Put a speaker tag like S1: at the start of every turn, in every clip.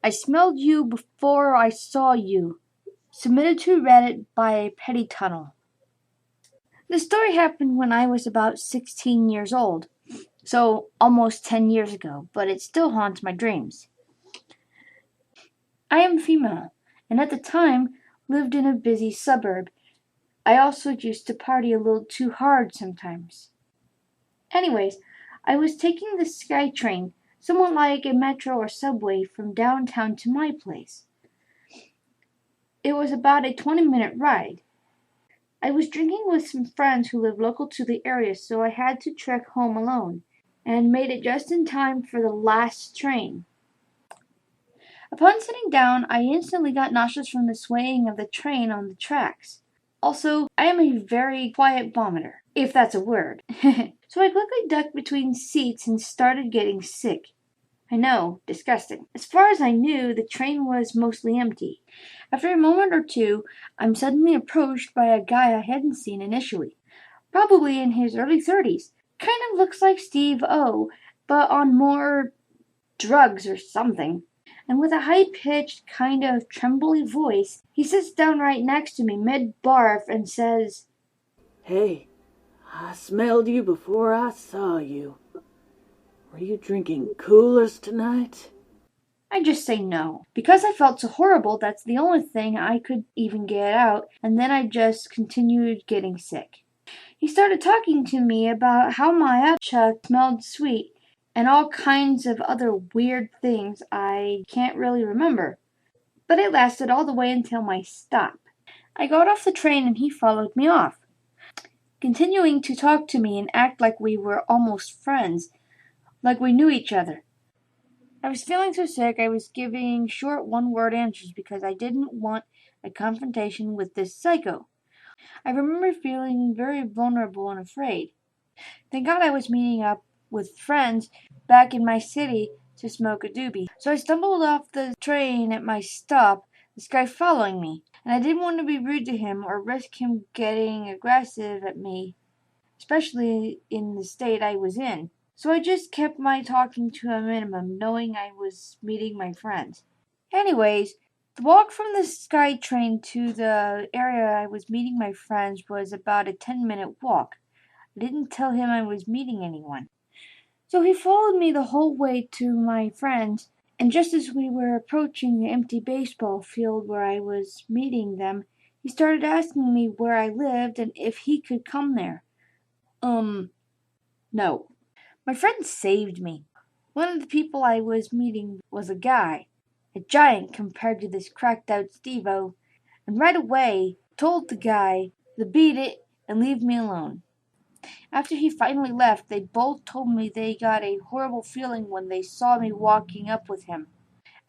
S1: I smelled you before I saw you. Submitted to Reddit by a Petty Tunnel. The story happened when I was about 16 years old, so almost 10 years ago, but it still haunts my dreams. I am female, and at the time lived in a busy suburb. I also used to party a little too hard sometimes. Anyways, I was taking the SkyTrain, somewhat like a metro or subway, from downtown to my place. It was about a 20-minute ride. I was drinking with some friends who lived local to the area, so I had to trek home alone, and made it just in time for the last train. Upon sitting down, I instantly got nauseous from the swaying of the train on the tracks. Also, I am a very quiet vomiter, if that's a word. So I quickly ducked between seats and started getting sick. I know, disgusting. As far as I knew, the train was mostly empty. After a moment or two, I'm suddenly approached by a guy I hadn't seen initially. Probably in his early 30s. Kind of looks like Steve O, but on more drugs or something. And with a high-pitched, kind of trembly voice, he sits down right next to me mid-barf and says,
S2: "Hey, I smelled you before I saw you. Were you drinking coolers tonight?"
S1: I just say no. Because I felt so horrible, that's the only thing I could even get out, and then I just continued getting sick. He started talking to me about how my chuck smelled sweet, and all kinds of other weird things I can't really remember. But it lasted all the way until my stop. I got off the train and he followed me off, continuing to talk to me and act like we were almost friends, like we knew each other. I was feeling so sick I was giving short one-word answers because I didn't want a confrontation with this psycho. I remember feeling very vulnerable and afraid. Thank God I was meeting up with friends back in my city to smoke a doobie. So I stumbled off the train at my stop, this guy following me, and I didn't want to be rude to him or risk him getting aggressive at me, especially in the state I was in. So I just kept my talking to a minimum, knowing I was meeting my friends. Anyways, the walk from the SkyTrain to the area I was meeting my friends was about a 10-minute walk. I didn't tell him I was meeting anyone. So he followed me the whole way to my friends, and just as we were approaching the empty baseball field where I was meeting them, he started asking me where I lived and if he could come there. No. My friend saved me. One of the people I was meeting was a guy, a giant compared to this cracked out Steve-O, and right away told the guy to beat it and leave me alone. After he finally left, they both told me they got a horrible feeling when they saw me walking up with him.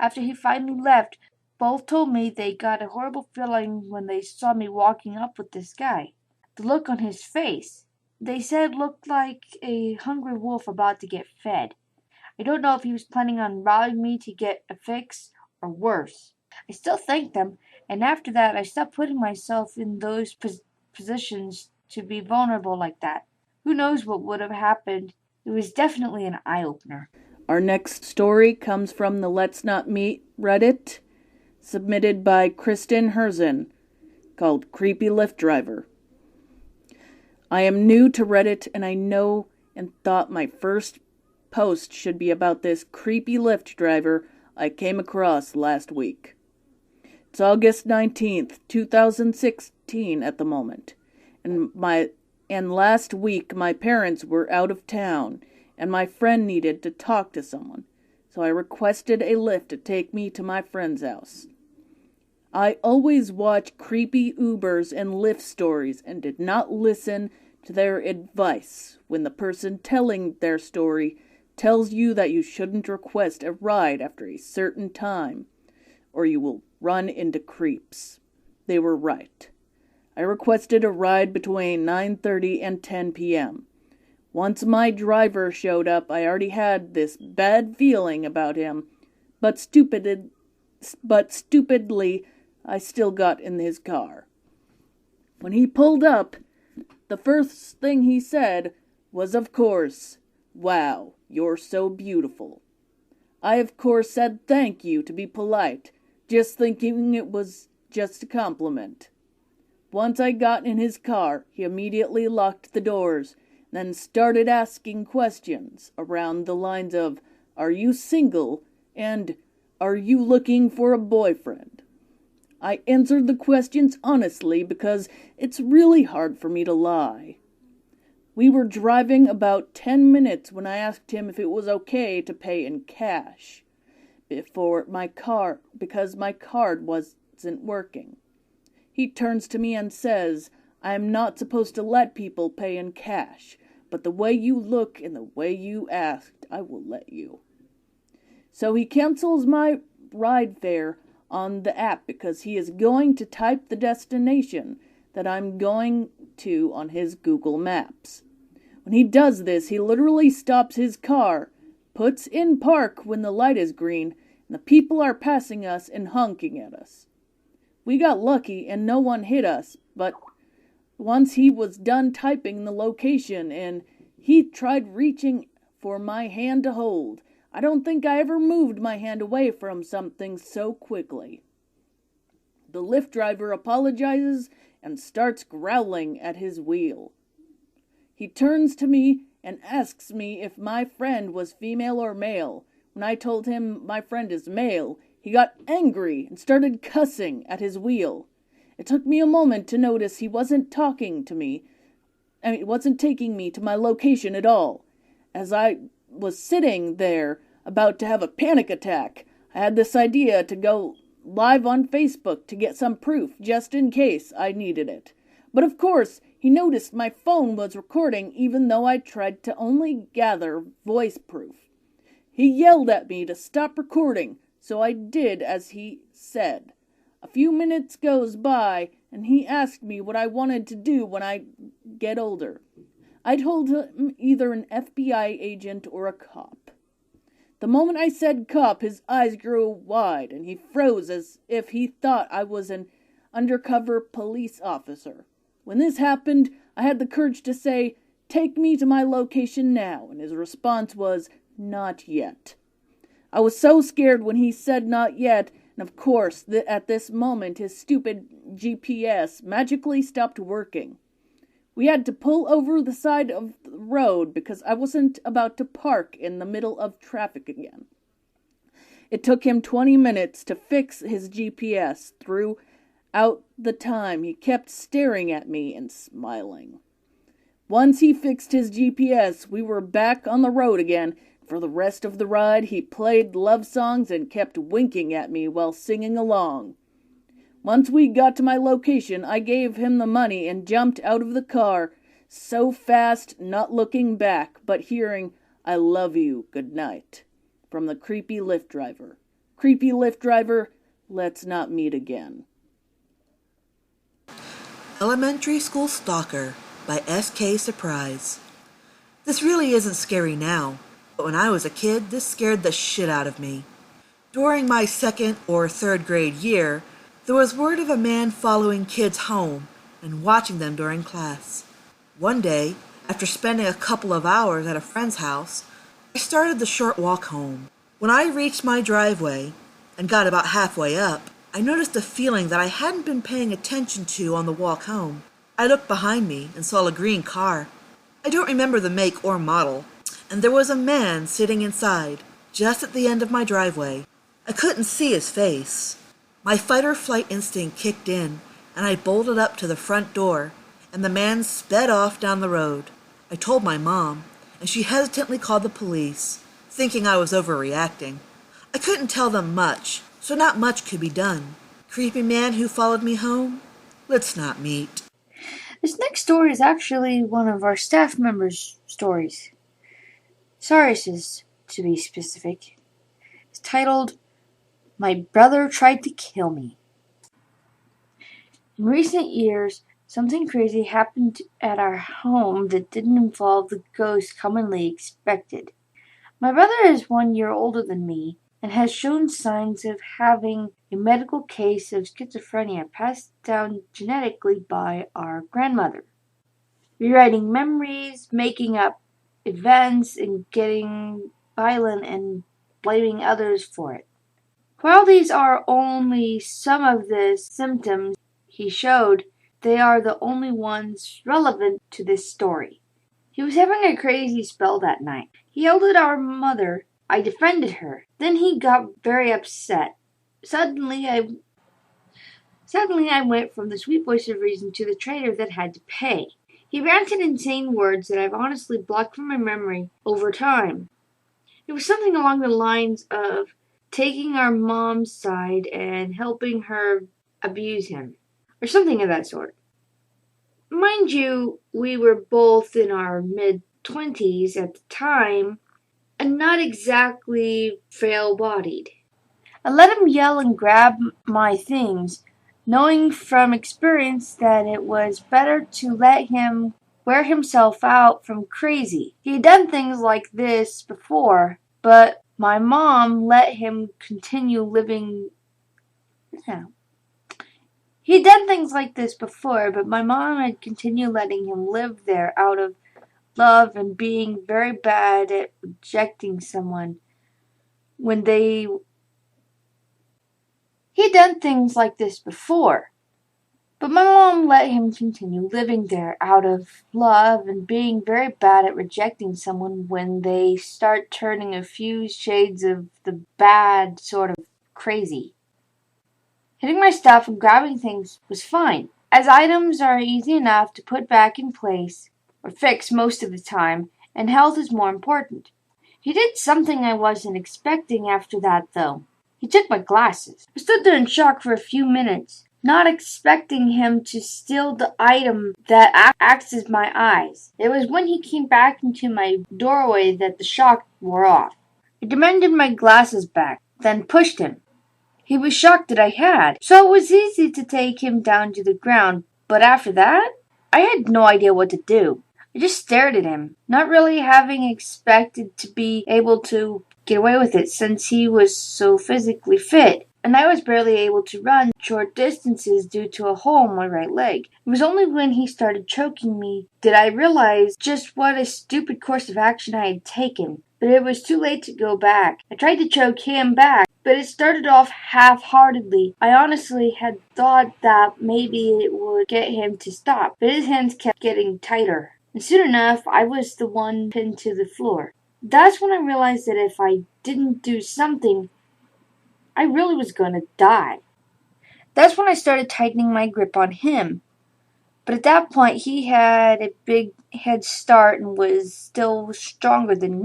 S1: After he finally left, both told me they got a horrible feeling when they saw me walking up with this guy. The look on his face, they said, looked like a hungry wolf about to get fed. I don't know if he was planning on robbing me to get a fix, or worse. I still thanked them, and after that I stopped putting myself in those positions to be vulnerable like that. Who knows what would have happened? It was definitely an eye-opener.
S2: Our next story comes from the Let's Not Meet Reddit, submitted by Kristen Herzen, called Creepy Lyft Driver. I am new to Reddit, and I know and thought my first post should be about this creepy Lyft driver I came across last week. It's August 19th, 2016 at the moment, and last week my parents were out of town, and my friend needed to talk to someone, so I requested a Lyft to take me to my friend's house. I always watch creepy Ubers and Lyft stories and did not listen to their advice when the person telling their story tells you that you shouldn't request a ride after a certain time, or you will run into creeps. They were right. I requested a ride between 9:30 and 10 p.m. Once my driver showed up, I already had this bad feeling about him, but stupidly, I still got in his car. When he pulled up, the first thing he said was, of course, "Wow, you're so beautiful." I, of course, said thank you to be polite, just thinking it was just a compliment. Once I got in his car, he immediately locked the doors, then started asking questions around the lines of, "Are you single?" and "Are you looking for a boyfriend?" I answered the questions honestly because it's really hard for me to lie. We were driving about 10 minutes when I asked him if it was okay to pay in cash because my card wasn't working. He turns to me and says, "I am not supposed to let people pay in cash, but the way you look and the way you asked, I will let you." So he cancels my ride fare on the app because he is going to type the destination that I'm going to on his Google Maps. When he does this, he literally stops his car, puts in park when the light is green, and the people are passing us and honking at us. We got lucky and no one hit us, but once he was done typing the location and he tried reaching for my hand to hold. I don't think I ever moved my hand away from something so quickly. The Lyft driver apologizes and starts growling at his wheel. He turns to me and asks me if my friend was female or male. When I told him my friend is male, he got angry and started cussing at his wheel. It took me a moment to notice he wasn't taking me to my location at all. As I was sitting there about to have a panic attack, I had this idea to go live on Facebook to get some proof just in case I needed it. But of course, he noticed my phone was recording even though I tried to only gather voice proof. He yelled at me to stop recording, so I did as he said. A few minutes goes by, and he asked me what I wanted to do when I get older. I told him either an FBI agent or a cop. The moment I said cop, his eyes grew wide, and he froze as if he thought I was an undercover police officer. When this happened, I had the courage to say, "Take me to my location now," and his response was, "Not yet." I was so scared when he said not yet, and of course, at this moment, his stupid GPS magically stopped working. We had to pull over the side of the road because I wasn't about to park in the middle of traffic again. It took him 20 minutes to fix his GPS. Throughout the time, he kept staring at me and smiling. Once he fixed his GPS, we were back on the road again. For the rest of the ride, he played love songs and kept winking at me while singing along. Once we got to my location, I gave him the money and jumped out of the car, so fast, not looking back, but hearing, "I love you, good night," from the creepy Lyft driver. Creepy Lyft driver, let's not meet again.
S3: Elementary School Stalker by S.K. Surprise. This really isn't scary now, but when I was a kid, this scared the shit out of me. During my 2nd or 3rd grade year, there was word of a man following kids home and watching them during class. One day, after spending a couple of hours at a friend's house, I started the short walk home. When I reached my driveway and got about halfway up, I noticed a feeling that I hadn't been paying attention to on the walk home. I looked behind me and saw a green car. I don't remember the make or model, and there was a man sitting inside, just at the end of my driveway. I couldn't see his face. My fight-or-flight instinct kicked in, and I bolted up to the front door, and the man sped off down the road. I told my mom, and she hesitantly called the police, thinking I was overreacting. I couldn't tell them much, so not much could be done. Creepy man who followed me home? Let's not meet.
S1: This next story is actually one of our staff members' stories. Saris's, to be specific. It's titled, "My Brother Tried to Kill Me." In recent years, something crazy happened at our home that didn't involve the ghost commonly expected. My brother is 1 year older than me and has shown signs of having a medical case of schizophrenia passed down genetically by our grandmother. Rewriting memories, making up events, and getting violent and blaming others for it. While these are only some of the symptoms he showed, they are the only ones relevant to this story. He was having a crazy spell that night. He yelled at our mother. I defended her. Then he got very upset. Suddenly I went from the sweet voice of reason to the traitor that had to pay. He ranted insane words that I've honestly blocked from my memory over time. It was something along the lines of taking our mom's side and helping her abuse him, or something of that sort. Mind you, we were both in our mid-20s at the time, and not exactly frail-bodied. I let him yell and grab my things, knowing from experience that it was better to let him wear himself out from crazy. He had done things like this before, but my mom let him continue living. He'd done things like this before, but my mom had continued letting him live there out of love and being very bad at rejecting someone when they. He'd done things like this before, but my mom let him continue living there out of love and being very bad at rejecting someone when they start turning a few shades of the bad sort of crazy. Hitting my stuff and grabbing things was fine, as items are easy enough to put back in place or fix most of the time, and health is more important. He did something I wasn't expecting after that, though. He took my glasses. I stood there in shock for a few minutes, not expecting him to steal the item that acts as my eyes. It was when he came back into my doorway that the shock wore off. I demanded my glasses back, then pushed him. He was shocked that I had, so it was easy to take him down to the ground, but after that, I had no idea what to do. I just stared at him, not really having expected to be able to get away with it since he was so physically fit, and I was barely able to run short distances due to a hole in my right leg. It was only when he started choking me did I realize just what a stupid course of action I had taken, but it was too late to go back. I tried to choke him back, but it started off half-heartedly. I honestly had thought that maybe it would get him to stop, but his hands kept getting tighter. And soon enough, I was the one pinned to the floor. That's when I realized that if I didn't do something, I really was going to die. That's when I started tightening my grip on him. But at that point, he had a big head start and was still stronger than me.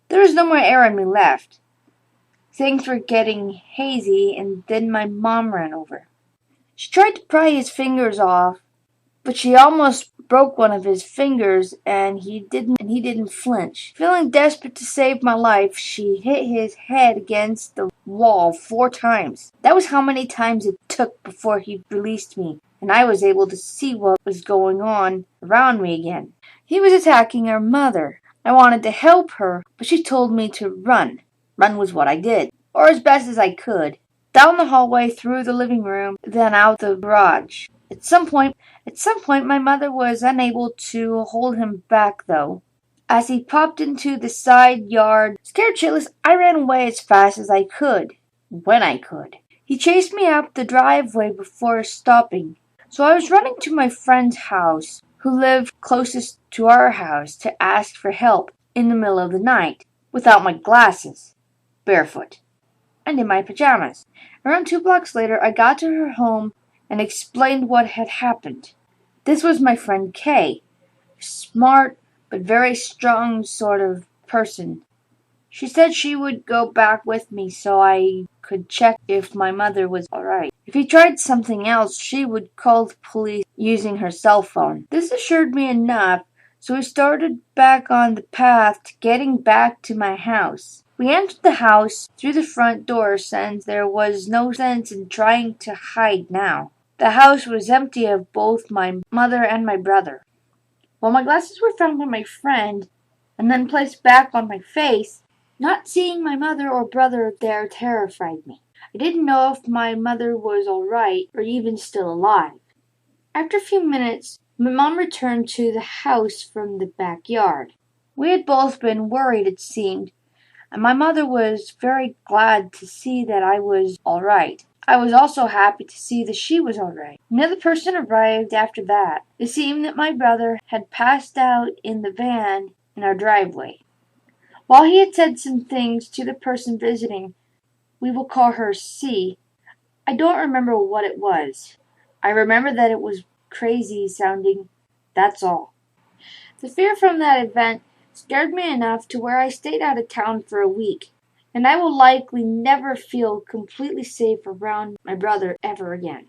S1: There was no more air in me left. Things were getting hazy, and then my mom ran over. She tried to pry his fingers off, but she almost broke one of his fingers, and he didn't flinch. Feeling desperate to save my life, she hit his head against the wall 4 times. That was how many times it took before he released me, and I was able to see what was going on around me again. He was attacking our mother. I wanted to help her, but she told me to run. Run was what I did, or as best as I could. Down the hallway, through the living room, then out the garage. At some point, my mother was unable to hold him back, though. As he popped into the side yard, scared shitless, I ran away as fast as I could. When I could. He chased me up the driveway before stopping. So I was running to my friend's house, who lived closest to our house, to ask for help in the middle of the night, without my glasses, barefoot, and in my pajamas. Around 2 blocks later, I got to her home and explained what had happened. This was my friend Kay, a smart but very strong sort of person. She said she would go back with me so I could check if my mother was alright. If he tried something else, she would call the police using her cell phone. This assured me enough, so we started back on the path to getting back to my house. We entered the house through the front door since there was no sense in trying to hide now. The house was empty of both my mother and my brother. While my glasses were found by my friend and then placed back on my face, not seeing my mother or brother there terrified me. I didn't know if my mother was all right or even still alive. After a few minutes, my mom returned to the house from the backyard. We had both been worried, it seemed, and my mother was very glad to see that I was all right. I was also happy to see that she was all right. Another person arrived after that. It seemed that my brother had passed out in the van in our driveway. While he had said some things to the person visiting, we will call her C, I don't remember what it was. I remember that it was crazy sounding, that's all. The fear from that event scared me enough to where I stayed out of town for a week, and I will likely never feel completely safe around my brother ever again.